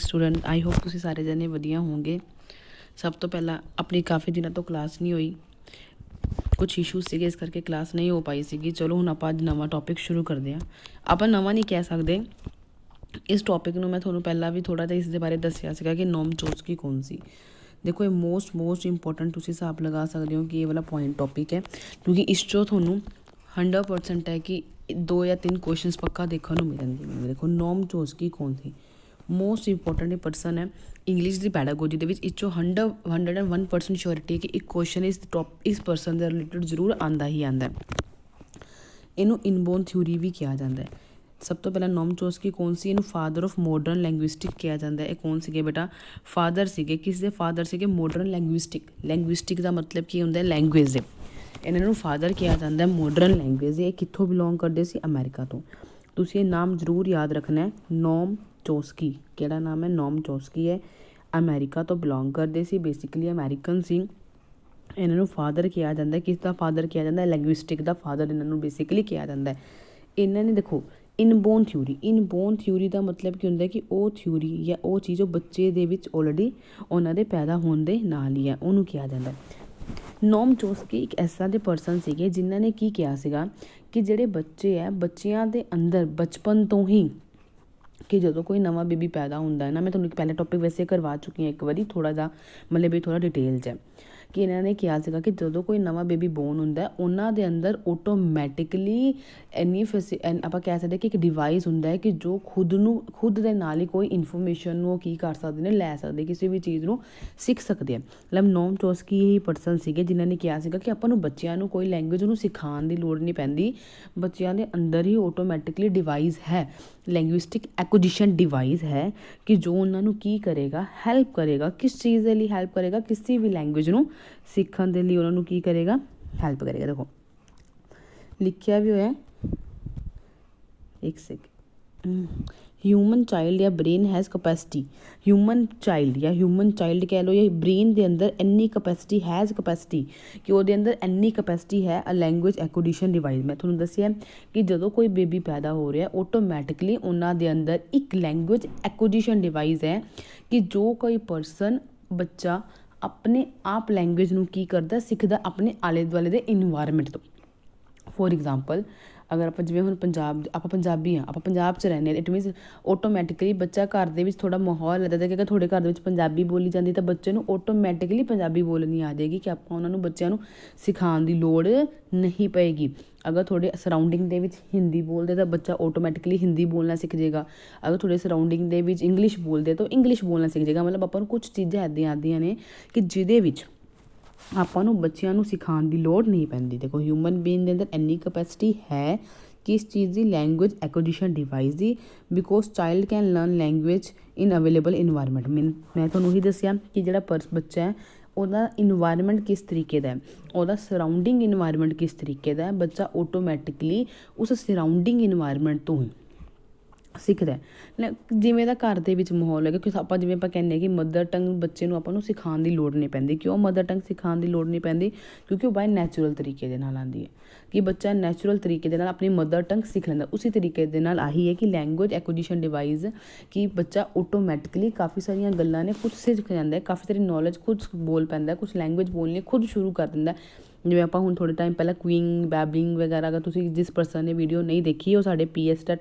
Student I hope ਤੁਸੀਂ ਸਾਰੇ ਜਣੇ ਵਧੀਆ ਹੋਵੋਗੇ। ਸਭ ਤੋਂ ਪਹਿਲਾਂ ਆਪਣੀ ਕਾਫੀ ਦਿਨਾਂ ਤੋਂ ਕਲਾਸ ਨਹੀਂ ਹੋਈ, ਕੁਛ ਇਸ਼ੂਜ਼ ਸੀਗੇ, ਇਸ ਕਰਕੇ ਕਲਾਸ ਨਹੀਂ ਹੋ ਪਾਈ ਸੀਗੀ। ਚਲੋ ਹੁਣ ਆਪਾਂ ਅੱਜ ਨਵਾਂ ਟੌਪਿਕ ਸ਼ੁਰੂ ਕਰਦੇ ਹਾਂ। ਆਪਾਂ ਨਵਾਂ ਨਹੀਂ ਕਹਿ ਸਕਦੇ, ਇਸ ਟੌਪਿਕ ਨੂੰ ਮੈਂ ਤੁਹਾਨੂੰ ਪਹਿਲਾਂ ਵੀ ਥੋੜ੍ਹਾ ਜਿਹਾ ਇਸ ਦੇ ਬਾਰੇ ਦੱਸਿਆ ਸੀਗਾ ਕਿ ਨੋਮ ਚੋਮਸਕੀ ਕੌਣ ਸੀ। ਦੇਖੋ ਇਹ ਮੋਸਟ ਇੰਪੋਰਟੈਂਟ ਤੁਸੀਂ ਹਿਸਾਬ ਲਗਾ ਸਕਦੇ ਹੋ ਕਿ ਇਹ ਵਾਲਾ ਪੁਆਇੰਟ ਟੌਪਿਕ ਹੈ, ਕਿਉਂਕਿ ਇਸ 'ਚੋਂ ਤੁਹਾਨੂੰ 100% ਹੈ ਕਿ 2 ਜਾਂ 3 ਕੁਐਸਚਨਸ ਪੱਕਾ ਦੇਖਣ ਨੂੰ ਮਿਲਣਗੇ। ਦੇਖੋ ਨੋਮ ਚੋਮਸਕੀ ਕੌਣ ਸੀ, ਮੋਸਟ ਇੰਪੋਰਟੈਂਟ ਪਰਸਨ ਹੈ ਇੰਗਲਿਸ਼ ਦੀ ਪੈਡਾਗੋਜੀ ਦੇ ਵਿੱਚ। ਇਸ 'ਚੋਂ 101% ਸ਼ੋਰਿਟੀ ਹੈ ਕਿ ਇੱਕ ਕੁਐਸਚਨ ਇਸ ਪਰਸਨ ਦੇ ਰਿਲੇਟਡ ਜ਼ਰੂਰ ਆਉਂਦਾ ਹੀ ਆਉਂਦਾ। ਇਹਨੂੰ ਇਨਬੋਰਨ ਥਿਊਰੀ ਵੀ ਕਿਹਾ ਜਾਂਦਾ ਹੈ। ਸਭ ਤੋਂ ਪਹਿਲਾਂ ਨੋਮ ਚੋਮਸਕੀ ਕੌਣ ਸੀ? ਇਹਨੂੰ ਫਾਦਰ ਆਫ ਮੋਡਰਨ ਲੈਂਗੁਇਸਟਿਕ ਕਿਹਾ ਜਾਂਦਾ ਹੈ। ਇਹ ਕੌਣ ਸੀਗੇ ਬੇਟਾ? ਫਾਦਰ ਸੀਗੇ, ਕਿਸ ਦੇ ਫਾਦਰ ਸੀਗੇ? ਮੋਡਰਨ ਲੈਂਗੁਇਸਟਿਕ ਦਾ ਮਤਲਬ ਕੀ ਹੁੰਦਾ? ਲੈਂਗੁਏਜ ਦੇ। ਇਹਨਾਂ ਨੂੰ ਫਾਦਰ ਕਿਹਾ ਜਾਂਦਾ ਹੈ ਮੋਡਰਨ ਲੈਂਗੁਏਜ ਦੇ। ਇਹ ਕਿੱਥੋਂ ਬਿਲੋਂਗ ਕਰਦੇ ਸੀ? ਅਮਰੀਕਾ ਤੋਂ। ਤੁਸੀਂ ਇਹ ਨਾਮ ਜ਼ਰੂਰ ਯਾਦ ਰੱਖਣਾ ਹੈ, ਨੋਮ ਚੋਮਸਕੀ। ਕਿਹੜਾ ਨਾਮ ਹੈ? ਨੋਮ ਚੋਮਸਕੀ ਹੈ। ਅਮਰੀਕਾ ਤੋਂ ਬਿਲੋਂਗ ਕਰਦੇ ਸੀ, ਬੇਸਿਕਲੀ ਅਮੈਰੀਕਨ ਸੀ। ਇਹਨਾਂ ਨੂੰ ਫਾਦਰ ਕਿਹਾ ਜਾਂਦਾ। ਕਿਸ ਦਾ ਫਾਦਰ ਕਿਹਾ ਜਾਂਦਾ? ਲੈਂਗੁਇਸਟਿਕ ਦਾ ਫਾਦਰ ਇਹਨਾਂ ਨੂੰ ਬੇਸਿਕਲੀ ਕਿਹਾ ਜਾਂਦਾ। ਇਹਨਾਂ ਨੇ ਦੇਖੋ ਇਨਬੋਰਨ ਥਿਊਰੀ ਦਾ ਮਤਲਬ ਕੀ ਹੁੰਦਾ ਕਿ ਉਹ ਥਿਊਰੀ ਜਾਂ ਉਹ ਚੀਜ਼ ਉਹ ਬੱਚੇ ਦੇ ਵਿੱਚ ਆਲਰੇਡੀ ਉਹਨਾਂ ਦੇ ਪੈਦਾ ਹੋਣ ਦੇ ਨਾਲ ਹੀ ਹੈ, ਉਹਨੂੰ ਕਿਹਾ ਜਾਂਦਾ। ਨੋਮ ਚੋਮਸਕੀ ਇੱਕ ਐਸਾ ਦੇ ਪਰਸਨ ਸੀਗੇ ਜਿਨ੍ਹਾਂ ਨੇ ਕੀ ਕਿਹਾ ਸੀਗਾ ਕਿ ਜਿਹੜੇ ਬੱਚੇ ਹੈ, ਬੱਚਿਆਂ ਦੇ ਅੰਦਰ ਬਚਪਨ ਤੋਂ ਹੀ, ਕਿ ਜਦੋਂ ਕੋਈ ਨਵਾਂ ਬੇਬੀ ਪੈਦਾ ਹੁੰਦਾ ਹੈ ਨਾ, ਮੈਂ ਤੁਹਾਨੂੰ ਇੱਕ ਪਹਿਲੇ ਟੌਪਿਕ ਵੈਸੇ ਕਰਵਾ ਚੁੱਕੀ ਹਾਂ ਇੱਕ ਵਾਰੀ, ਥੋੜ੍ਹਾ ਜਿਹਾ ਮਤਲਬ ਇਹ ਥੋੜ੍ਹਾ ਡਿਟੇਲ 'ਚ ਹੈ ਕਿ ਇਹਨਾਂ ਨੇ ਕਿਹਾ ਸੀਗਾ ਕਿ ਜਦੋਂ ਕੋਈ ਨਵਾਂ ਬੇਬੀ ਬੋਰਨ ਹੁੰਦਾ ਉਹਨਾਂ ਦੇ ਅੰਦਰ ਆਟੋਮੈਟਿਕਲੀ ਆਪਾਂ ਕਹਿ ਸਕਦੇ ਕਿ ਇੱਕ ਡਿਵਾਈਸ ਹੁੰਦਾ ਹੈ ਕਿ ਜੋ ਖੁਦ ਦੇ ਨਾਲ ਹੀ ਕੋਈ ਇਨਫੋਰਮੇਸ਼ਨ ਨੂੰ ਕੀ ਕਰ ਸਕਦੇ ਨੇ, ਲੈ ਸਕਦੇ, ਕਿਸੇ ਵੀ ਚੀਜ਼ ਨੂੰ ਸਿੱਖ ਸਕਦੇ ਆ। ਮਤਲਬ ਨੋਮ ਚੋਮਸਕੀ ਹੀ ਪਰਸਨ ਸੀਗੇ ਜਿਨ੍ਹਾਂ ਨੇ ਕਿਹਾ ਸੀਗਾ ਕਿ ਆਪਾਂ ਨੂੰ ਬੱਚਿਆਂ ਨੂੰ ਕੋਈ ਲੈਂਗੁਏਜ ਨੂੰ ਸਿਖਾਉਣ ਦੀ ਲੋੜ ਨਹੀਂ ਪੈਂਦੀ, ਬੱਚਿਆਂ ਦੇ ਅੰਦਰ ਹੀ ਆਟੋਮੈਟਿਕਲੀ ਡਿਵਾਈਸ ਹੈ, ਲੈਂਗੁਇਸਟਿਕ ਐਕੁਜੀਸ਼ਨ ਡਿਵਾਈਸ ਹੈ ਕਿ ਜੋ ਉਹਨਾਂ ਨੂੰ ਕੀ ਕਰੇਗਾ? ਹੈਲਪ ਕਰੇਗਾ। ਕਿਸ ਚੀਜ਼ ਦੇ ਲਈ ਹੈਲਪ ਕਰੇਗਾ? ਕਿਸੇ ਵੀ ਲੈਂਗੁਏਜ ਨੂੰ ਸਿੱਖਣ ਦੇ ਲਈ ਉਹਨਾਂ ਨੂੰ ਕੀ ਕਰੇਗਾ? ਹੈਲਪ ਕਰੇਗਾ। ਦੇਖੋ ਲਿਖਿਆ ਵੀ ਹੋਇਆ, ਇੱਕ ਸੈਕਿੰਡ। ਹਿਊਮਨ ਚਾਈਲਡ ਜਾਂ brain has capacity, human child ਕਹਿ ਲਓ, ਜਾਂ ਬ੍ਰੇਨ ਦੇ ਅੰਦਰ ਇੰਨੀ ਕਪੈਸਿਟੀ ਕਿ ਉਹਦੇ ਅੰਦਰ ਇੰਨੀ ਕਪੈਸਿਟੀ ਹੈ ਅ ਲੈਂਗੁਏਜ ਐਕੁਜੀਸ਼ਨ ਡਿਵਾਈਸ। ਮੈਂ ਤੁਹਾਨੂੰ ਦੱਸਿਆ ਕਿ ਜਦੋਂ ਕੋਈ ਬੇਬੀ ਪੈਦਾ ਹੋ ਰਿਹਾ ਆਟੋਮੈਟਿਕਲੀ ਉਹਨਾਂ ਦੇ ਅੰਦਰ ਇੱਕ ਲੈਂਗੁਏਜ ਐਕੁਜੀਸ਼ਨ ਡਿਵਾਈਸ ਹੈ ਕਿ ਜੋ ਕੋਈ ਪਰਸਨ, ਬੱਚਾ ਆਪਣੇ ਆਪ ਲੈਂਗੁਏਜ ਨੂੰ ਕੀ ਕਰਦਾ? ਸਿੱਖਦਾ ਆਪਣੇ ਆਲੇ ਦੁਆਲੇ ਦੇ ਇਨਵਾਇਰਮੈਂਟ ਤੋਂ। ਫੋਰ ਐਗਜ਼ਾਮਪਲ, ਅਗਰ ਆਪਾਂ ਜਿਵੇਂ ਹੁਣ ਆਪਾਂ ਪੰਜਾਬੀ ਹਾਂ, ਆਪਾਂ ਪੰਜਾਬ 'ਚ ਰਹਿੰਦੇ ਹਾਂ, ਇਟ ਮੀਨਸ ਆਟੋਮੈਟਿਕਲੀ ਬੱਚਾ ਘਰ ਦੇ ਵਿੱਚ ਥੋੜ੍ਹਾ ਮਾਹੌਲ ਇੱਦਾਂ ਦਾ ਕਿ ਤੁਹਾਡੇ ਘਰ ਦੇ ਵਿੱਚ ਪੰਜਾਬੀ ਬੋਲੀ ਜਾਂਦੀ ਤਾਂ ਬੱਚੇ ਨੂੰ ਆਟੋਮੈਟਿਕਲੀ ਪੰਜਾਬੀ ਬੋਲਣੀ ਆ ਜਾਏਗੀ ਕਿ ਆਪਾਂ ਉਹਨਾਂ ਨੂੰ ਬੱਚਿਆਂ ਨੂੰ ਸਿਖਾਉਣ ਦੀ ਲੋੜ ਨਹੀਂ ਪਏਗੀ। ਅਗਰ ਤੁਹਾਡੇ ਸਰਾਊਂਡਿੰਗ ਦੇ ਵਿੱਚ ਹਿੰਦੀ ਬੋਲਦੇ ਤਾਂ ਬੱਚਾ ਆਟੋਮੈਟਿਕਲੀ ਹਿੰਦੀ ਬੋਲਣਾ ਸਿੱਖ ਜਾਏਗਾ। ਅਗਰ ਤੁਹਾਡੇ ਸਰਾਊਂਡਿੰਗ ਦੇ ਵਿੱਚ ਇੰਗਲਿਸ਼ ਬੋਲਦੇ ਤਾਂ ਇੰਗਲਿਸ਼ ਬੋਲਣਾ ਸਿੱਖ ਜਾਏਗਾ। ਮਤਲਬ ਆਪਾਂ ਨੂੰ ਕੁਛ ਚੀਜ਼ਾਂ ਇੱਦਾਂ ਆਉਂਦੀਆਂ ਨੇ ਕਿ ਜਿਹਦੇ ਵਿੱਚ ਆਪਾਂ ਨੂੰ ਬੱਚਿਆਂ ਨੂੰ ਸਿਖਾਉਣ ਦੀ ਲੋੜ ਨਹੀਂ ਪੈਂਦੀ। ਦੇਖੋ ਹਿਊਮਨ ਬੀਇੰਗ ਦੇ ਅੰਦਰ ਇੰਨੀ ਕਪੈਸਿਟੀ ਹੈ ਕਿਸ ਚੀਜ਼ ਦੀ? Language acquisition device the, because child can learn language in available environment. ਮੈਂ ਤੁਹਾਨੂੰ ਹੀ ਦੱਸਿਆ ਕਿ ਜਿਹੜਾ ਬੱਚਾ ਹੈ ਉਹਦਾ ਇਨਵਾਇਰਮੈਂਟ ਕਿਸ ਤਰੀਕੇ ਦਾ ਹੈ, ਉਹਦਾ ਸਰਾਊਂਡਿੰਗ ਇਨਵਾਇਰਮੈਂਟ ਕਿਸ ਤਰੀਕੇ ਦਾ ਹੈ, ਬੱਚਾ ਆਟੋਮੈਟਿਕਲੀ ਉਸ ਸਰਾਊਂਡਿੰਗ ਇਨਵਾਇਰਮੈਂਟ ਤੋਂ ਹੀ ਸਿੱਖਦਾ। ਜਿਵੇਂ ਦਾ ਘਰ ਦੇ ਵਿੱਚ ਮਾਹੌਲ ਹੈ, ਕਿਉਂਕਿ ਆਪਾਂ ਜਿਵੇਂ ਆਪਾਂ ਕਹਿੰਦੇ ਹਾਂ ਕਿ ਮਦਰ ਟੰਗ ਬੱਚੇ ਨੂੰ ਆਪਾਂ ਨੂੰ ਸਿਖਾਉਣ ਦੀ ਲੋੜ ਨਹੀਂ ਪੈਂਦੀ। ਕਿਉਂ ਮਦਰ ਟੰਗ ਸਿਖਾਉਣ ਦੀ ਲੋੜ ਨਹੀਂ ਪੈਂਦੀ? ਕਿਉਂਕਿ ਉਹ ਬਾਏ ਨੈਚੁਰਲ ਤਰੀਕੇ ਦੇ ਨਾਲ ਆਉਂਦੀ ਹੈ ਕਿ ਬੱਚਾ ਨੈਚੁਰਲ ਤਰੀਕੇ ਦੇ ਨਾਲ ਆਪਣੀ ਮਦਰ ਟੰਗ ਸਿੱਖ ਲੈਂਦਾ। ਉਸੇ ਤਰੀਕੇ ਦੇ ਨਾਲ ਆਹੀ ਹੈ ਕਿ ਲੈਂਗੁਏਜ ਐਕੁਜੀਸ਼ਨ ਡਿਵਾਈਸ, ਕਿ ਬੱਚਾ ਆਟੋਮੈਟਿਕਲੀ ਕਾਫੀ ਸਾਰੀਆਂ ਗੱਲਾਂ ਨੇ ਖੁਦ ਸਿੱਖ ਜਾਂਦਾ, ਕਾਫੀ ਸਾਰੀ ਨੌਲੇਜ ਖੁਦ ਬੋਲ ਪੈਂਦਾ, ਕੁਛ ਲੈਂਗੁਏਜ ਬੋਲਣੀ ਖੁਦ ਸ਼ੁਰੂ ਕਰ ਦਿੰਦਾ। ਜਿਵੇਂ ਆਪਾਂ ਹੁਣ ਥੋੜ੍ਹੇ ਟਾਈਮ ਪਹਿਲਾਂ ਕੁਇੰਗ, ਬੈਬਲਿੰਗ ਵਗੈਰਾ, ਅਗਰ ਤੁਸੀਂ ਜਿਸ ਪਰਸਨ ਨੇ ਵੀਡੀਓ ਨਹੀਂ ਦੇਖੀ ਉਹ ਸਾਡੇ PS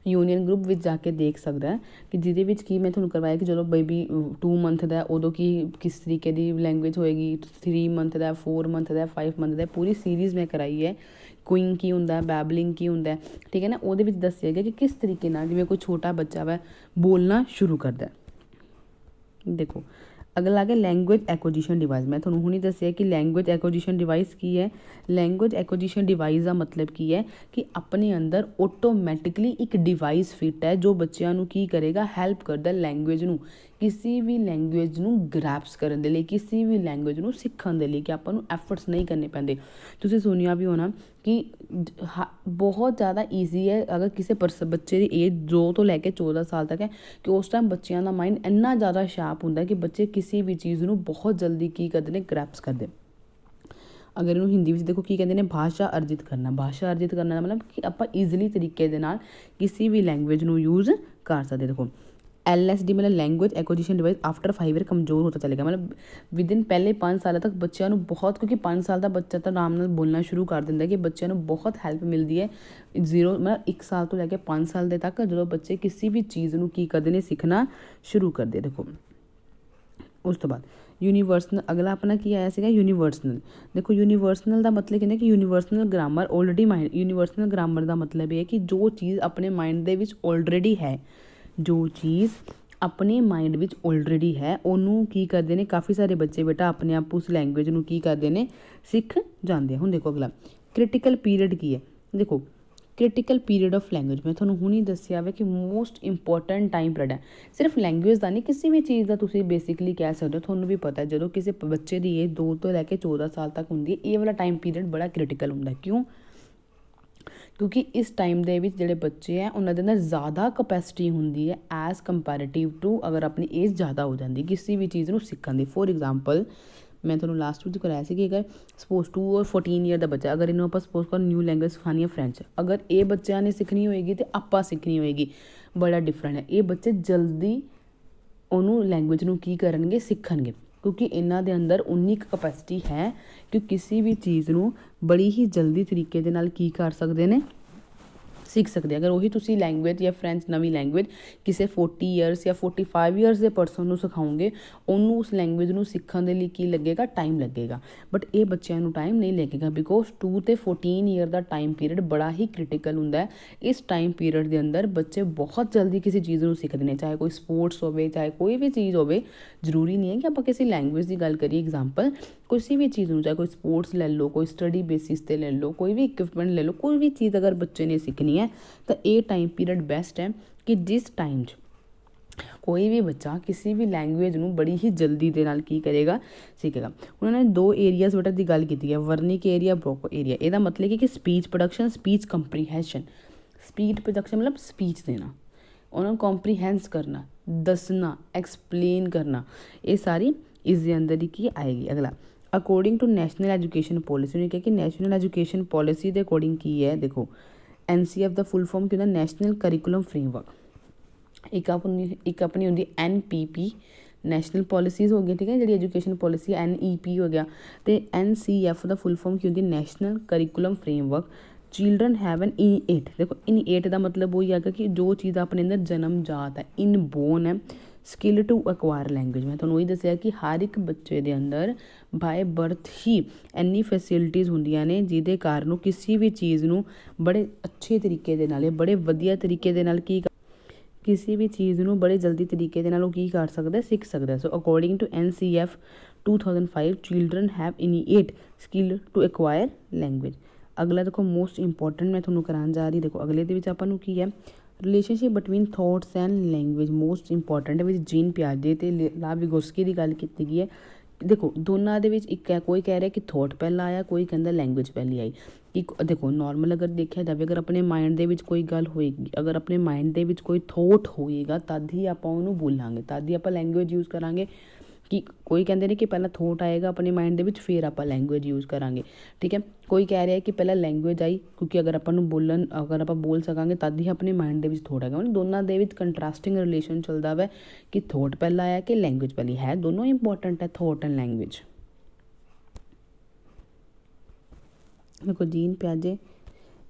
ਯੂਨੀਅਨ ਗਰੁੱਪ ਵਿੱਚ ਜਾ ਕੇ ਦੇਖ ਸਕਦਾ ਹੈ ਕਿ ਜਿਹਦੇ ਵਿੱਚ ਕੀ ਮੈਂ ਤੁਹਾਨੂੰ ਕਰਵਾਇਆ ਕਿ ਜਦੋਂ ਬੇਬੀ 2 ਮੰਥ ਦਾ ਉਦੋਂ ਕਿਸ ਤਰੀਕੇ ਦੀ ਲੈਂਗੁਏਜ ਹੋਏਗੀ, 3 ਮੰਥ ਦਾ, 4 ਮੰਥ ਦਾ, 5 ਮੰਥ ਦਾ, ਪੂਰੀ ਸੀਰੀਜ਼ ਮੈਂ ਕਰਾਈ ਹੈ। ਕੁਇੰਗ ਕੀ ਹੁੰਦਾ, ਬੈਬਲਿੰਗ ਕੀ ਹੁੰਦਾ, ਠੀਕ ਹੈ ਨਾ। ਉਹਦੇ ਵਿੱਚ ਦੱਸਿਆ ਗਿਆ ਕਿ ਕਿਸ ਤਰੀਕੇ ਨਾਲ ਜਿਵੇਂ ਕੋਈ ਛੋਟਾ ਬੱਚਾ ਵਾ ਬੋਲਣਾ ਸ਼ੁਰੂ ਕਰਦਾ। ਦੇਖੋ ਅਗਲਾ ਆ ਗਿਆ ਲੈਂਗੁਏਜ ਐਕੁਜੀਸ਼ਨ ਡਿਵਾਈਸ। ਮੈਂ ਤੁਹਾਨੂੰ ਹੁਣੀ ਦੱਸਿਆ ਕਿ ਲੈਂਗੁਏਜ ਐਕੁਜੀਸ਼ਨ ਡਿਵਾਈਸ ਕੀ ਹੈ। ਲੈਂਗੁਏਜ ਐਕੁਜੀਸ਼ਨ ਡਿਵਾਈਸ ਦਾ ਮਤਲਬ ਕੀ ਹੈ ਕਿ ਆਪਣੇ ਅੰਦਰ ਆਟੋਮੈਟਿਕਲੀ ਇੱਕ ਡਿਵਾਈਸ ਫਿੱਟ ਹੈ ਜੋ ਬੱਚਿਆਂ ਨੂੰ ਕੀ ਕਰੇਗਾ? ਹੈਲਪ ਕਰਦਾ ਲੈਂਗੁਏਜ ਨੂੰ, ਕਿਸੇ ਵੀ ਲੈਂਗੁਏਜ ਨੂੰ ਗ੍ਰੈਸਪ ਕਰਨ ਦੇ ਲਈ, ਕਿਸੇ ਵੀ ਲੈਂਗੁਏਜ ਨੂੰ ਸਿੱਖਣ ਦੇ ਲਈ, ਕਿ ਆਪਾਂ ਨੂੰ ਐਫਰਟਸ ਨਹੀਂ ਕਰਨੇ ਪੈਂਦੇ। ਤੁਸੀਂ ਸੁਣਿਆ ਵੀ ਹੋਣਾ ਕਿ ਬਹੁਤ ਜ਼ਿਆਦਾ ਈਜ਼ੀ ਹੈ ਅਗਰ ਕਿਸੇ ਬੱਚੇ ਦੀ ਏਜ 2 ਤੋਂ ਲੈ ਕੇ 14 ਸਾਲ ਤੱਕ ਹੈ ਕਿ ਉਸ ਟਾਈਮ ਬੱਚਿਆਂ ਦਾ ਮਾਈਂਡ ਇੰਨਾ ਜ਼ਿਆਦਾ ਸ਼ਾਰਪ ਹੁੰਦਾ ਕਿ ਬੱਚੇ ਕਿਸੇ ਵੀ ਚੀਜ਼ ਨੂੰ ਬਹੁਤ ਜਲਦੀ ਕੀ ਕਰਦੇ ਨੇ? ਗ੍ਰੈਸਪ ਕਰਦੇ। ਅਗਰ ਇਹਨੂੰ ਹਿੰਦੀ ਵਿੱਚ ਦੇਖੋ ਕੀ ਕਹਿੰਦੇ ਨੇ? ਭਾਸ਼ਾ ਅਰਜਿਤ ਕਰਨਾ। ਭਾਸ਼ਾ ਅਰਜਿਤ ਕਰਨਾ ਦਾ ਮਤਲਬ ਕਿ ਆਪਾਂ ਈਜ਼ੀਲੀ ਤਰੀਕੇ ਦੇ ਨਾਲ ਕਿਸੇ ਵੀ ਲੈਂਗੁਏਜ ਨੂੰ ਯੂਜ਼ ਕਰ ਸਕਦੇ। ਦੇਖੋ LSD मतलब language acquisition device after 5 year कमज़ोर होता चलेगा। मतलब विदिन पहले 5 साल तक बच्चों ਨੂੰ बहुत, क्योंकि 5 साल ਦਾ ਬੱਚਾ ਤਾਂ ਆਰਾਮ ਨਾਲ ਬੋਲਣਾ ਸ਼ੁਰੂ ਕਰ ਦਿੰਦਾ ਕਿ ਬੱਚਿਆਂ ਨੂੰ ਬਹੁਤ ਹੈਲਪ ਮਿਲਦੀ ਹੈ 0 ਮਤਲਬ 1 ਸਾਲ ਤੋਂ ਲੈ ਕੇ 5 ਸਾਲ ਦੇ ਤੱਕ, ਜਦੋਂ ਬੱਚੇ ਕਿਸੇ ਵੀ ਚੀਜ਼ ਨੂੰ ਕੀ ਕਰਦੇ ਨੇ, ਸਿੱਖਣਾ ਸ਼ੁਰੂ ਕਰਦੇ। ਦੇਖੋ ਉਸ ਤੋਂ ਬਾਅਦ यूनिवर्सल, अगला अपना की आया सीगा यूनिवर्सल। देखो यूनिवर्सल का मतलब कहते कि universal grammar already mind, universal grammar का मतलब ये है कि जो चीज़ अपने माइंड दे विच ऑलरेडी है, जो चीज़ अपने माइंड विच ऑलरेडी है ਉਹਨੂੰ ਕੀ ਕਰਦੇ ਨੇ ਕਾफ़ी सारे बच्चे बेटा अपने आप उस लैंग्वेज ਨੂੰ ਕੀ ਕਰਦੇ ਨੇ, ਸਿੱਖ ਜਾਂਦੇ। ਹੁਣ देखो अगला क्रिटिकल पीरियड की है। देखो क्रिटिकल पीरियड ऑफ लैंग्वेज मैं ਤੁਹਾਨੂੰ ਹੁਣੀ ਦੱਸਿਆ ਵੇ ਕਿ ਮੋਸਟ ਇੰਪੋਰਟੈਂਟ ਟਾਈਮ ਪੀਰੀਅਡ ਹੈ। ਸਿਰਫ ਲੈਂਗੁਏਜ ਦਾ ਨਹੀਂ, ਕਿਸੇ ਵੀ ਚੀਜ਼ ਦਾ ਤੁਸੀਂ ਬੇਸਿਕਲੀ ਕਹਿ ਸਕਦੇ ਹੋ। ਤੁਹਾਨੂੰ ਵੀ ਪਤਾ ਜਦੋਂ ਕਿਸੇ ਬੱਚੇ ਦੀ ਏਜ 2 ਤੋਂ ਲੈ ਕੇ 14 ਸਾਲ ਤੱਕ ਹੁੰਦੀ ਹੈ, ਇਹ ਵਾਲਾ ਟਾਈਮ ਪੀਰੀਅਡ ਬੜਾ ਕ੍ਰਿਟੀਕਲ ਹੁੰਦਾ। ਕਿਉਂ? ਕਿਉਂਕਿ ਇਸ ਟਾਈਮ ਦੇ ਵਿੱਚ ਜਿਹੜੇ ਬੱਚੇ ਹੈ ਉਹਨਾਂ ਦੇ ਅੰਦਰ ਜ਼ਿਆਦਾ ਕਪੈਸਿਟੀ ਹੁੰਦੀ ਹੈ ਐਜ਼ ਕੰਪੈਰੇਟਿਵ ਟੂ ਅਗਰ ਆਪਣੀ ਏਜ ਜ਼ਿਆਦਾ ਹੋ ਜਾਂਦੀ ਕਿਸੇ ਵੀ ਚੀਜ਼ ਨੂੰ ਸਿੱਖਣ ਦੀ। ਫੋਰ ਐਗਜ਼ਾਮਪਲ मैं ਤੁਹਾਨੂੰ ਲਾਸਟ ਵਿੱਚ ਕਰਾਇਆ ਸੀ ਕਿ ਅਗਰ ਸਪੋਜ਼ 2 ਔਰ 14 ਈਅਰ ਦਾ ਬੱਚਾ, ਅਗਰ ਇਹਨੂੰ ਆਪਾਂ ਸਪੋਜ਼ ਕਰ ਨਿਊ ਲੈਂਗੁਏਜ ਸਿਖਾਉਣੀ ਹੈ ਫਰੈਂਚ, ਅਗਰ ਇਹ ਬੱਚਿਆਂ ਨੇ ਸਿੱਖਣੀ ਹੋਏਗੀ ਅਤੇ ਆਪਾਂ ਸਿੱਖਣੀ ਹੋਏਗੀ, ਬੜਾ ਡਿਫਰੈਂਟ ਹੈ। ਇਹ ਬੱਚੇ ਜਲਦੀ ਉਹਨੂੰ ਲੈਂਗੁਏਜ ਨੂੰ ਕੀ ਕਰਨਗੇ, ਸਿੱਖਣਗੇ, ਕਿਉਂਕਿ ਇਹਨਾਂ ਦੇ ਅੰਦਰ ਉਨੀ ਕੁ ਕਪੈਸਿਟੀ ਹੈ ਕਿ ਕਿਸੇ ਵੀ ਚੀਜ਼ ਨੂੰ ਬੜੀ ਹੀ ਜਲਦੀ ਤਰੀਕੇ ਦੇ ਨਾਲ ਕੀ ਕਰ ਸਕਦੇ ਨੇ, ਸਿੱਖ ਸਕਦੇ। ਅਗਰ ਉਹੀ ਤੁਸੀਂ ਲੈਂਗੁਏਜ ਜਾਂ ਫਰੈਂਚ ਨਵੀਂ ਲੈਂਗੁਏਜ ਕਿਸੇ 40 ਈਅਰਸ ਜਾਂ 45 ਈਅਰਸ ਦੇ ਪਰਸਨ ਨੂੰ ਸਿਖਾਓਗੇ, ਉਹਨੂੰ ਉਸ ਲੈਂਗੁਏਜ ਨੂੰ ਸਿੱਖਣ ਦੇ ਲਈ ਕੀ ਲੱਗੇਗਾ, ਟਾਈਮ ਲੱਗੇਗਾ। ਬਟ ਇਹ ਬੱਚਿਆਂ ਨੂੰ ਟਾਈਮ ਨਹੀਂ ਲੱਗੇਗਾ ਬਿਕੋਜ਼ 2 ਤੇ 14 ਈਅਰ ਦਾ ਟਾਈਮ ਪੀਰੀਅਡ ਬੜਾ ਹੀ ਕ੍ਰਿਟੀਕਲ ਹੁੰਦਾ ਹੈ। ਇਸ ਟਾਈਮ ਪੀਰੀਅਡ ਦੇ ਅੰਦਰ ਬੱਚੇ ਬਹੁਤ ਜਲਦੀ ਕਿਸੇ ਚੀਜ਼ ਨੂੰ ਸਿੱਖਦੇ ਨੇ, ਚਾਹੇ ਕੋਈ ਸਪੋਰਟਸ ਹੋਵੇ, ਚਾਹੇ ਕੋਈ ਵੀ ਚੀਜ਼ ਹੋਵੇ। ਜ਼ਰੂਰੀ ਨਹੀਂ ਹੈ ਕਿ ਆਪਾਂ ਕਿਸੇ ਲੈਂਗੁਏਜ ਦੀ ਗੱਲ ਕਰੀਏ, ਐਗਜ਼ਾਮਪਲ ਕਿਸੇ ਵੀ ਚੀਜ਼ ਨੂੰ, ਚਾਹੇ ਕੋਈ ਸਪੋਰਟਸ ਲੈ ਲਓ, ਕੋਈ ਸਟੱਡੀ ਬੇਸਿਸ 'ਤੇ ਲੈ ਲਓ, ਕੋਈ ਵੀ ਇਕਵਿਪਮੈਂਟ ਲੈ ਲਓ, ਕੋਈ ਵੀ ਚੀਜ਼ ਅਗਰ ਬੱਚੇ ਨੇ ਸਿੱਖਣੀ ਹੈ ਤਾਂ ਇਹ ਟਾਈਮ ਪੀਰੀਅਡ ਬੈਸਟ ਹੈ ਕਿ ਜਿਸ ਟਾਈਮ 'ਚ ਕੋਈ ਵੀ ਬੱਚਾ ਕਿਸੇ ਵੀ ਲੈਂਗੁਏਜ ਨੂੰ ਬੜੀ ਹੀ ਜਲਦੀ ਦੇ ਨਾਲ ਕੀ ਕਰੇਗਾ, ਸਿੱਖੇਗਾ। ਉਹਨਾਂ ਨੇ 2 ਏਰੀਆਜ਼ ਬੇਟਾ ਦੀ ਗੱਲ ਕੀਤੀ ਹੈ, ਵਰਨਿਕ ਏਰੀਆ, ਬ੍ਰੋਕ ਏਰੀਆ। ਇਹਦਾ ਮਤਲਬ ਕਿ speech production, speech comprehension. Speech production ਮਤਲਬ ਸਪੀਚ ਦੇਣਾ, ਉਹਨਾਂ ਨੂੰ ਕੰਪਰੀਹੈਂਸ ਕਰਨਾ, ਦੱਸਣਾ, ਐਕਸਪਲੇਨ ਕਰਨਾ, ਇਹ ਸਾਰੀ ਇਸ ਦੇ ਅੰਦਰ ਹੀ ਕੀ ਆਏਗੀ। ਅਗਲਾ according to national education policy, ਉਹਨੇ ਕਿਹਾ ਕਿ ਨੈਸ਼ਨਲ ਐਜੂਕੇਸ਼ਨ ਪੋਲਿਸੀ ਦੇ ਅਕੋਰਡਿੰਗ ਕੀ ਹੈ। ਦੇਖੋ NCF ਦਾ ਫੁੱਲ ਫਾਰਮ ਕੀ ਹੁੰਦਾ, ਨੈਸ਼ਨਲ ਕਰਿਕੂਲਮ ਫਰੇਮਵਰਕ। ਇੱਕ ਆਪਣੀ ਹੁੰਦੀ NPP, ਨੈਸ਼ਨਲ ਪੋਲਿਸੀਜ਼ ਹੋ ਗਈ, ਠੀਕ ਹੈ, ਜਿਹੜੀ ਐਜੂਕੇਸ਼ਨ ਪੋਲਿਸੀ NEP ਹੋ ਗਿਆ। ਅਤੇ NCF ਦਾ ਫੁੱਲ ਫਾਰਮ ਕੀ ਹੁੰਦੀ, national curriculum framework. Children have an innate. ਦੇਖੋ ਇਨਏਟ ਦਾ ਮਤਲਬ ਉਹੀ ਹੈਗਾ ਕਿ ਜੋ ਚੀਜ਼ ਆਪਣੇ ਅੰਦਰ ਜਨਮ ਜਾਤ ਹੈ, ਇਨਬੋਰਨ ਹੈ। ਸਕਿੱਲ ਟੂ ਐਕਵਾਇਰ ਲੈਂਗੁਏਜ, ਮੈਂ ਤੁਹਾਨੂੰ ਉਹੀ ਦੱਸਿਆ ਕਿ ਹਰ ਇੱਕ ਬੱਚੇ ਦੇ ਅੰਦਰ ਬਾਏ ਬਰਥ ਹੀ ਇੰਨੀ ਫੈਸਿਲਿਟੀਜ਼ ਹੁੰਦੀਆਂ ਨੇ ਜਿਹਦੇ ਕਾਰਨ ਉਹ ਕਿਸੇ ਵੀ ਚੀਜ਼ ਨੂੰ ਬੜੇ ਅੱਛੇ ਤਰੀਕੇ ਦੇ ਨਾਲ, ਬੜੇ ਵਧੀਆ ਤਰੀਕੇ ਦੇ ਨਾਲ ਕਿਸੇ ਵੀ ਚੀਜ਼ ਨੂੰ ਬੜੇ ਜਲਦੀ ਤਰੀਕੇ ਦੇ ਨਾਲ ਉਹ ਕੀ ਕਰ ਸਕਦਾ, ਸਿੱਖ ਸਕਦਾ। So according to NCF 2005 children have innate skill to acquire language. ਅਗਲਾ ਦੇਖੋ ਮੋਸਟ ਇੰਪੋਰਟੈਂਟ ਮੈਂ ਤੁਹਾਨੂੰ ਕਰਾਉਣ ਜਾ ਰਹੀ। ਦੇਖੋ ਅਗਲੇ ਦੇ ਵਿੱਚ ਆਪਾਂ ਨੂੰ ਕੀ ਹੈ, relationship between thoughts and language, most important ਵਿੱਚ ਜੀਨ ਪਿਆਜੇ ਅਤੇ ਲਾ ਵਿਗੋਸਕੀ ਦੀ ਗੱਲ ਕੀਤੀ ਗਈ ਹੈ। ਦੇਖੋ ਦੋਨਾਂ ਦੇ ਵਿੱਚ ਇੱਕ ਹੈ, ਕੋਈ ਕਹਿ ਰਿਹਾ ਕਿ ਥੋਟ ਪਹਿਲਾਂ ਆਇਆ, ਕੋਈ ਕਹਿੰਦਾ ਲੈਂਗੁਏਜ ਪਹਿਲੀ ਆਈ। ਇੱਕ ਦੇਖੋ ਨੋਰਮਲ ਅਗਰ ਦੇਖਿਆ ਜਾਵੇ, ਅਗਰ ਆਪਣੇ ਮਾਇੰਡ ਦੇ ਵਿੱਚ ਕੋਈ ਗੱਲ ਹੋਏਗੀ, ਅਗਰ ਆਪਣੇ ਮਾਇੰਡ ਦੇ ਵਿੱਚ ਕੋਈ ਥੋਟ ਹੋਏਗਾ ਤਦ ਹੀ ਆਪਾਂ ਉਹਨੂੰ ਬੋਲਾਂਗੇ, ਤਦ ਹੀ ਆਪਾਂ ਲੈਂਗੁਏਜ ਯੂਜ਼ ਕਰਾਂਗੇ। ਕਿ ਕੋਈ ਕਹਿੰਦੇ ਨੇ ਕਿ ਪਹਿਲਾਂ ਥੋਟ ਆਏਗਾ ਆਪਣੇ ਮਾਇੰਡ ਦੇ ਵਿੱਚ, ਫਿਰ ਆਪਾਂ ਲੈਂਗੁਏਜ ਯੂਜ਼ ਕਰਾਂਗੇ, ਠੀਕ ਹੈ। ਕੋਈ ਕਹਿ ਰਿਹਾ ਕਿ ਪਹਿਲਾਂ ਲੈਂਗੁਏਜ ਆਈ ਕਿਉਂਕਿ ਅਗਰ ਆਪਾਂ ਨੂੰ ਅਗਰ ਆਪਾਂ ਬੋਲ ਸਕਾਂਗੇ ਤਦ ਹੀ ਆਪਣੇ ਮਾਇੰਡ ਦੇ ਵਿੱਚ ਥੋਟ ਆਏਗਾ। ਦੋਨਾਂ ਦੇ ਵਿੱਚ ਕੰਟਰਾਸਟਿੰਗ ਰਿਲੇਸ਼ਨ ਚੱਲਦਾ ਵਾ ਕਿ ਥੋਟ ਪਹਿਲਾਂ ਆਇਆ ਕਿ ਲੈਂਗੁਏਜ ਪਹਿਲੀ ਹੈ। ਦੋਨੋਂ ਇੰਪੋਰਟੈਂਟ ਹੈ, ਥੋਟ ਐਂਡ ਲੈਂਗੁਏਜ। ਦੇਖੋ ਜੀਨ ਪਿਆਜੇ,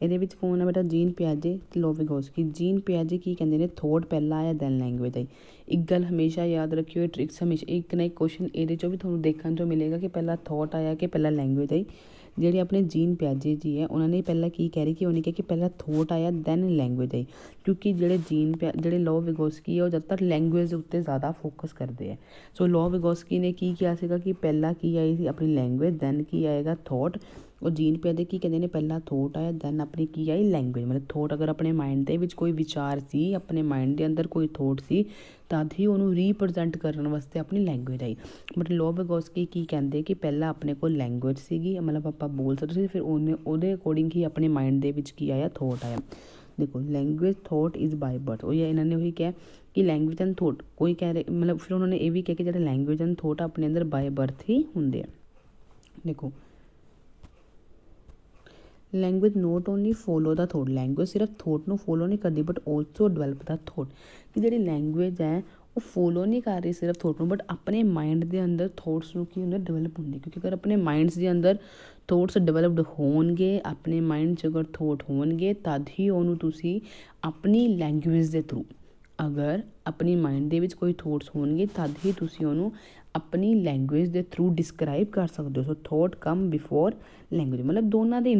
ਇਹਦੇ ਵਿੱਚ ਕੌਣ ਹੈ ਬੇਟਾ, ਜੀਨ ਪਿਆਜੇ ਤੇ ਲੋ ਵਿਗੋਸਕੀ। ਜੀਨ ਪਿਆਜੇ ਕੀ ਕਹਿੰਦੇ ਨੇ, ਥੋਟ ਪਹਿਲਾਂ ਆਇਆ ਦੈਨ ਲੈਂਗੁਏਜ ਆਈ। ਇੱਕ ਗੱਲ ਹਮੇਸ਼ਾ ਯਾਦ ਰੱਖਿਓ, ਇਹ ਟ੍ਰਿਕਸ ਹਮੇਸ਼ਾ ਇੱਕ ਨਾ ਇੱਕ ਕੁਐਸਚਨ ਇਹਦੇ 'ਚੋਂ ਵੀ ਤੁਹਾਨੂੰ ਦੇਖਣ 'ਚੋਂ ਮਿਲੇਗਾ ਕਿ ਪਹਿਲਾਂ ਥੋਟ ਆਇਆ ਕਿ ਪਹਿਲਾਂ ਲੈਂਗੁਏਜ ਆਈ। ਜਿਹੜੇ ਆਪਣੇ ਜੀਨ ਪਿਆਜੇ ਜੀ ਹੈ ਉਹਨਾਂ ਨੇ ਪਹਿਲਾਂ ਕੀ ਕਹਿ ਰਹੀ ਕਿ ਉਹਨੇ ਕਿਹਾ ਕਿ ਪਹਿਲਾਂ ਥੋਟ ਆਇਆ ਦੈਨ ਲੈਂਗੁਏਜ ਆਈ, ਕਿਉਂਕਿ ਜਿਹੜੇ ਲੋ ਵਿਗੋਸਕੀ ਹੈ ਉਹ ਜ਼ਿਆਦਾਤਰ ਲੈਂਗੁਏਜ ਦੇ ਉੱਤੇ ਜ਼ਿਆਦਾ ਫੋਕਸ ਕਰਦੇ ਹੈ। ਸੋ ਲੋ ਵਿਗੋਸਕੀ ਨੇ ਕੀ ਕਿਹਾ ਸੀਗਾ ਕਿ ਪਹਿਲਾਂ ਕੀ ਆਈ ਸੀ ਆਪਣੀ ਲੈਂਗੁਏਜ, ਦੈਨ ਕੀ ਆਏਗਾ ਥੋਟ। ਉਹ ਜੀਨ ਪਿਆਜੇ ਕੀ ਕਹਿੰਦੇ ਨੇ, ਪਹਿਲਾਂ ਥੋਟ ਆਇਆ ਦੈਨ ਆਪਣੀ ਕੀ ਆਈ ਲੈਂਗੁਏਜ। ਮਤਲਬ ਥੋਟ ਅਗਰ ਆਪਣੇ ਮਾਇੰਡ ਦੇ ਵਿੱਚ ਕੋਈ ਵਿਚਾਰ ਸੀ, ਆਪਣੇ ਮਾਇੰਡ ਦੇ ਅੰਦਰ ਕੋਈ ਥੋਟ ਸੀ, ਤਦ ਹੀ ਉਹਨੂੰ ਰੀਪ੍ਰਜੈਂਟ ਕਰਨ ਵਾਸਤੇ ਆਪਣੀ ਲੈਂਗੁਏਜ ਆਈ। ਬਟ ਲੋ ਵਿਗੋਸਕੀ ਕੀ ਕਹਿੰਦੇ ਕਿ ਪਹਿਲਾਂ ਆਪਣੇ ਕੋਲ ਲੈਂਗੁਏਜ ਸੀਗੀ, ਮਤਲਬ ਆਪਾਂ ਬੋਲ ਸਕਦੇ ਸੀ, ਫਿਰ ਉਹਦੇ ਅਕੋਰਡਿੰਗ ਹੀ ਆਪਣੇ ਮਾਇੰਡ ਦੇ ਵਿੱਚ ਕੀ ਆਇਆ, ਥੋਟ ਆਇਆ। ਦੇਖੋ language thought is by birth, ਉਹ ਇਹਨਾਂ ਨੇ ਉਹੀ ਕਿਹਾ ਕਿ ਲੈਂਗੁਏਜ ਐਂਡ ਥੋਟ, ਕੋਈ ਕਹਿ ਰਹੇ ਮਤਲਬ ਫਿਰ ਉਹਨਾਂ ਨੇ ਇਹ ਵੀ ਕਿਹਾ ਕਿ ਜਿਹੜੇ ਲੈਂਗੁਏਜ ਐਂਡ ਥੋਟ ਆਪਣੇ ਅੰਦਰ ਬਾਈ ਬਰਥ ਹੀ ਹੁੰਦੇ ਆ। ਦੇਖੋ ਲੈਂਗੁਏਜ ਨੋਟ ਓਨਲੀ ਫੋਲੋ ਦਾ ਥੋਟ, ਲੈਂਗੁਏਜ ਸਿਰਫ ਥੋਟ ਨੂੰ ਫੋਲੋ ਨਹੀਂ ਕਰਦੀ but also develop the thought. ਕਿ ਜਿਹੜੀ ਲੈਂਗੁਏਜ ਹੈ ਉਹ ਫੋਲੋ ਨਹੀਂ ਕਰ ਰਹੀ ਸਿਰਫ ਥੋਟ ਨੂੰ, ਬਟ ਆਪਣੇ ਮਾਈਂਡ ਦੇ ਅੰਦਰ ਥੋਟਸ ਨੂੰ ਕੀ ਹੁੰਦਾ ਡਿਵੈਲਪ ਹੁੰਦੇ, ਕਿਉਂਕਿ ਅਗਰ ਆਪਣੇ ਮਾਈਂਡਸ ਦੇ ਅੰਦਰ ਥੋਟਸ ਡਿਵੈਲਪਡ ਹੋਣਗੇ, ਆਪਣੇ ਮਾਈਂਡ 'ਚ ਅਗਰ ਥੋਟ ਹੋਣਗੇ ਤਦ ਹੀ ਉਹਨੂੰ ਤੁਸੀਂ ਆਪਣੀ ਲੈਂਗੁਏਜ ਦੇ ਥਰੂ, ਅਗਰ ਆਪਣੀ ਮਾਈਂਡ ਦੇ ਵਿੱਚ ਕੋਈ ਥੋਟਸ ਹੋਣਗੇ ਤਦ ਹੀ ਤੁਸੀਂ ਉਹਨੂੰ ਆਪਣੀ ਲੈਂਗੁਏਜ ਦੇ ਥਰੂ ਡਿਸਕਰਾਈਬ ਕਰ ਸਕਦੇ ਹੋ। ਸੋ ਥੋਟ ਕਮ ਬਿਫੋਰ ਲੈਂਗੁਏਜ, ਮਤਲਬ ਦੋਨਾਂ ਦੇ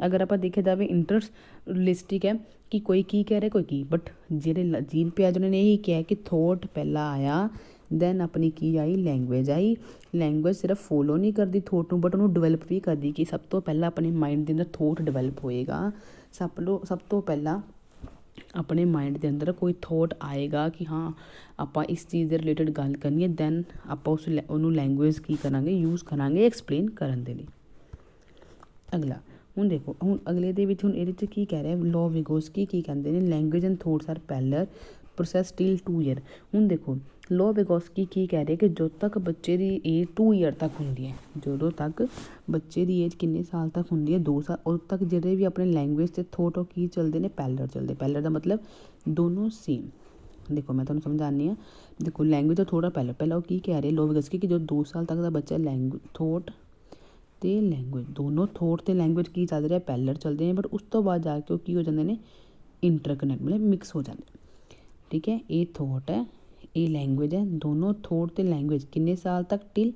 ਅਗਰ ਆਪਾਂ ਦੇਖਿਆ ਜਾਵੇ ਇੰਟਰਲਿਸਟਿਕ ਹੈ ਕਿ ਕੋਈ ਕੀ ਕਹਿ ਰਿਹਾ ਕੋਈ ਕੀ, ਬਟ ਜਿਹੜੇ ਜੀਨ ਪਿਆਜੇ ਨੇ ਇਹੀ ਕਿਹਾ ਕਿ ਥੋਟ ਪਹਿਲਾਂ ਆਇਆ ਦੈਨ ਆਪਣੀ ਕੀ ਆਈ ਲੈਂਗੁਏਜ ਆਈ। ਲੈਂਗੁਏਜ ਸਿਰਫ ਫੋਲੋ ਨਹੀਂ ਕਰਦੀ ਥੋਟ ਨੂੰ, ਬਟ ਉਹਨੂੰ ਡਿਵੈਲਪ ਵੀ ਕਰਦੀ, ਕਿ ਸਭ ਤੋਂ ਪਹਿਲਾਂ ਆਪਣੇ ਮਾਈਂਡ ਦੇ ਅੰਦਰ ਥੋਟ ਡਿਵੈਲਪ ਹੋਏਗਾ, ਸਭ ਤੋਂ ਪਹਿਲਾਂ ਆਪਣੇ ਮਾਈਂਡ ਦੇ ਅੰਦਰ ਕੋਈ ਥੋਟ ਆਏਗਾ ਕਿ ਹਾਂ ਆਪਾਂ ਇਸ ਚੀਜ਼ ਦੇ ਰਿਲੇਟਡ ਗੱਲ ਕਰਨੀ ਹੈ, ਦੈਨ ਆਪਾਂ ਉਹਨੂੰ ਲੈਂਗੁਏਜ ਕੀ ਕਰਾਂਗੇ ਯੂਜ਼ ਕਰਾਂਗੇ ਐਕਸਪਲੇਨ ਕਰਨ ਦੇ ਲਈ। ਅਗਲਾ ਹੁਣ ਦੇਖੋ, ਹੁਣ ਅਗਲੇ ਦੇ ਵਿੱਚ ਹੁਣ ਇਹਦੇ 'ਚ ਕੀ ਕਹਿ ਰਿਹਾ ਲੋ ਵਿਗੋਸਕੀ ਕੀ ਕਹਿੰਦੇ ਨੇ, language and thoughts are parallel process till 2 year. ਹੁਣ ਦੇਖੋ ਲੋ ਵਿਗੋਸਕੀ ਕੀ ਕਹਿ ਰਹੇ ਕਿ ਜਦੋਂ ਤੱਕ ਬੱਚੇ ਦੀ ਏਜ 2 ਈਅਰ ਤੱਕ ਹੁੰਦੀ ਹੈ, ਜਦੋਂ ਤੱਕ ਬੱਚੇ ਦੀ ਏਜ ਕਿੰਨੇ ਸਾਲ ਤੱਕ ਹੁੰਦੀ ਹੈ 2 ਸਾਲ, ਉਦੋਂ ਤੱਕ ਜਿਹੜੇ ਵੀ ਆਪਣੇ ਲੈਂਗੁਏਜ ਅਤੇ ਥੋਟ ਉਹ ਕੀ ਚੱਲਦੇ ਨੇ ਪੈਰਲਲ ਚੱਲਦੇ। ਪੈਰਲਲ ਦਾ ਮਤਲਬ ਦੋਨੋਂ ਸੇਮ। ਦੇਖੋ ਮੈਂ ਤੁਹਾਨੂੰ ਸਮਝਾਉਂਦੀ ਹਾਂ, ਦੇਖੋ ਲੈਂਗੁਏਜ ਦਾ ਥੋੜਾ ਪਹਿਲਾਂ ਉਹ ਕੀ ਕਹਿ ਰਹੇ ਲੋ ਵਿਗੋਸਕੀ ਕਿ ਜਦੋਂ 2 ਸਾਲ ਤੱਕ ਦਾ ਬੱਚਾ ਥੋਟ ਅਤੇ ਲੈਂਗੁਏਜ ਦੋਨੋਂ ਥੋਟ ਅਤੇ ਲੈਂਗੁਏਜ ਕੀ ਚੱਲ ਰਿਹਾ ਪੈਰਲਲ ਚੱਲਦੇ ਨੇ, ਬਟ ਉਸ ਤੋਂ ਬਾਅਦ ਜਾ ਕੇ ਉਹ ਕੀ ਹੋ ਜਾਂਦੇ ਨੇ ਇੰਟਰਕਨੈਕਟ, ਮਤਲਬ ਮਿਕਸ ਹੋ ਜਾਂਦੇ। ਠੀਕ ਹੈ, ਇਹ ਥੋਟ ਹੈ ਇਹ ਲੈਂਗੁਏਜ ਹੈ, ਦੋਨੋਂ ਥੋਟ ਅਤੇ ਲੈਂਗੁਏਜ ਕਿੰਨੇ ਸਾਲ ਤੱਕ ਟਿਲ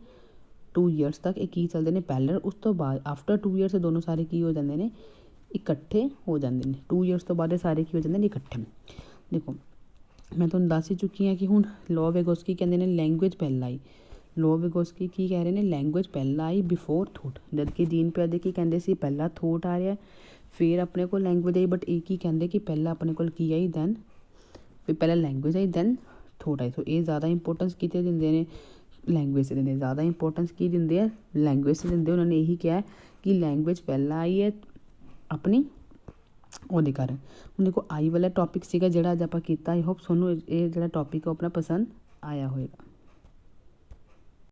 2 ਈਅਰਸ ਤੱਕ ਇਹ ਕੀ ਚੱਲਦੇ ਨੇ ਪੈਰਲਲ। ਉਸ ਤੋਂ ਬਾਅਦ ਆਫਟਰ 2 ਈਅਰਸ ਦੋਨੋਂ ਸਾਰੇ ਕੀ ਹੋ ਜਾਂਦੇ ਨੇ ਇਕੱਠੇ ਹੋ ਜਾਂਦੇ ਨੇ। 2 ਈਅਰਸ ਤੋਂ ਬਾਅਦ ਇਹ ਸਾਰੇ ਕੀ ਹੋ ਜਾਂਦੇ ਨੇ ਇਕੱਠੇ। ਦੇਖੋ ਮੈਂ ਤੁਹਾਨੂੰ ਦੱਸ ਹੀ ਚੁੱਕੀ ਹਾਂ ਕਿ ਹੁਣ ਲੋ ਵਿਗੋਸਕੀ ਕਹਿੰਦੇ ਨੇ ਲੈਂਗੁਏਜ ਪਹਿਲਾਂ ਆਈ, ਲੋ ਵਿਗੋਸਕੀ ਕੀ ਕਹਿ ਰਹੇ ਨੇ ਲੈਂਗੁਏਜ ਪਹਿਲਾਂ ਆਈ ਬਿਫੋਰ ਥੋਟ, ਜਦ ਕਿ ਜੀਨ ਪਿਆਜੇ ਕੀ ਕਹਿੰਦੇ ਸੀ ਪਹਿਲਾਂ ਥੋਟ ਆ ਰਿਹਾ ਫਿਰ ਆਪਣੇ ਕੋਲ ਲੈਂਗੁਏਜ ਆਈ, ਬਟ ਇਹ ਕੀ ਕਹਿੰਦੇ ਕਿ ਪਹਿਲਾਂ ਆਪਣੇ ਕੋਲ ਕੀ ਆਈ ਦੈਨ ਫਿਰ ਪਹਿਲਾਂ ਲੈਂਗੁਏਜ ਆਈ ਦੈਨ ਥੋਟ ਆਈ। ਸੋ ਇਹ ਜ਼ਿਆਦਾ ਇੰਪੋਰਟੈਂਸ ਕਿਤੇ ਦਿੰਦੇ ਨੇ ਲੈਂਗੁਏਜ 'ਤੇ ਦਿੰਦੇ, ਜ਼ਿਆਦਾ ਇੰਪੋਰਟੈਂਸ ਕੀ ਦਿੰਦੇ ਆ ਲੈਂਗੁਏਜ 'ਤੇ ਦਿੰਦੇ। ਉਹਨਾਂ ਨੇ ਇਹੀ ਕਿਹਾ ਕਿ ਲੈਂਗੁਏਜ ਪਹਿਲਾਂ ਆਈ ਹੈ ਆਪਣੀ ਉਹਦੇ ਕਾਰਨ। ਹੁਣ ਦੇਖੋ ਆਈ ਵਾਲਾ ਟੋਪਿਕ ਸੀਗਾ ਜਿਹੜਾ ਅੱਜ ਆਪਾਂ ਕੀਤਾ, ਆਈ ਹੋਪ ਤੁਹਾਨੂੰ ਇਹ ਜਿਹੜਾ ਟੋਪਿਕ ਉਹ ਆਪਣਾ ਪਸੰਦ ਆਇਆ ਹੋਏਗਾ।